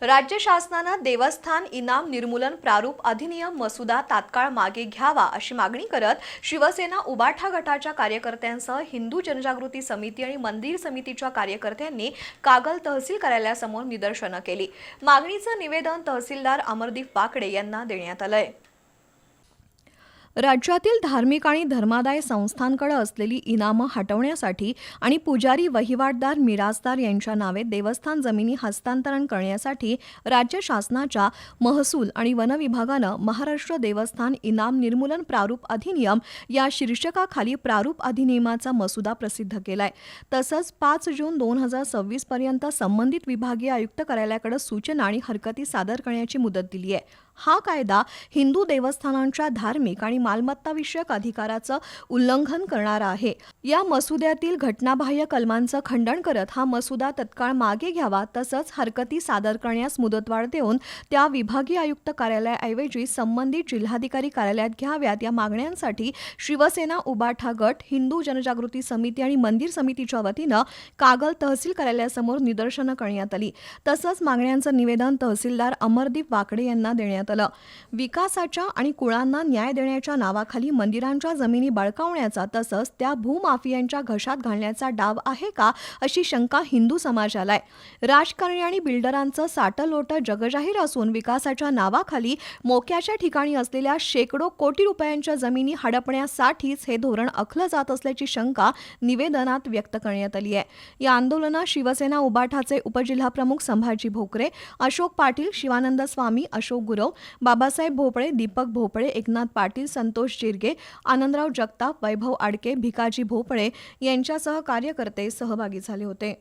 राज्य शासनानं देवस्थान इनाम निर्मूलन प्रारूप अधिनियम मसुदा तात्काळ मागे घ्यावा अशी मागणी करत शिवसेना उबाठा गटाच्या कार्यकर्त्यांसह हिंदू जनजागृती समिती आणि मंदिर समितीच्या कार्यकर्त्यांनी कागल तहसील कार्यालयासमोर निदर्शनं केली। मागणीचं निवेदन तहसीलदार अमरदीप वाकडे यांना देण्यात आलंय। राज्यातील धार्मिक आणि धर्मादाय संस्थांकडे असलेली इनामं हटवण्यासाठी आणि पुजारी, वहिवाटदार, मिरासदार यांच्या नावे देवस्थान जमिनी हस्तांतरण करण्यासाठी राज्य शासनाच्या महसूल आणि वन विभागानं महाराष्ट्र देवस्थान इनाम निर्मूलन प्रारूप अधिनियम या शीर्षकाखाली प्रारूप अधिनियमाचा मसुदा प्रसिद्ध केलाय। तसंच 5 जून 2026 पर्यंत संबंधित विभागीय आयुक्त कार्यालयाकडे सूचना आणि हरकती सादर करण्याची मुदत दिली आहे। हा कायदा हिंदू देवस्थानांच्या धार्मिक आणि मालमत्ताविषयक अधिकाराचं उल्लंघन करणारा आहे। या मसुद्यातील घटनाबाह्य कलमांचं खंडन करत हा मसुदा तत्काळ मागे घ्यावा, तसंच हरकती सादर करण्यास मुदतवाढ देऊन त्या विभागीय आयुक्त कार्यालयाऐवजी संबंधित जिल्हाधिकारी कार्यालयात घ्याव्यात। या मागण्यांसाठी शिवसेना उबाठा गट, हिंदू जनजागृती समिती आणि मंदिर समितीच्या वतीनं कागल तहसील कार्यालयासमोर निदर्शनं करण्यात आली। तसंच मागण्यांचं निवेदन तहसीलदार अमरदीप वाकडे यांना देण्यात आलं। विकासाच्या आणि कुळांना न्याय देण्याच्या नावाखाली मंदिरांच्या जमिनी बळकावण्याचा तसंच त्या भूमाफियांच्या घशात घालण्याचा डाव आहे का, अशी शंका हिंदू समाजाला आहे। राजकारणी आणि बिल्डरांचं साटलोटं जगजाहीर असून विकासाच्या नावाखाली मोक्याच्या ठिकाणी असलेल्या शेकडो कोटी रुपयांच्या जमिनी हडपण्यासाठीच हे धोरण आखलं जात असल्याची शंका निवेदनात व्यक्त करण्यात आली आहे। या आंदोलनात शिवसेना उबाठाचे उपजिल्हाप्रमुख संभाजी भोकरे, अशोक पाटील, शिवानंद स्वामी, अशोक गुरव, बाबासाहेब भोपळे, दीपक भोपळे, एकनाथ पाटील, संतोष जिरगे, आनंदराव जगताप, वैभव आडके, भिकाजी भोपळे यांच्यासह कार्यकर्ते सहभागी झाले होते।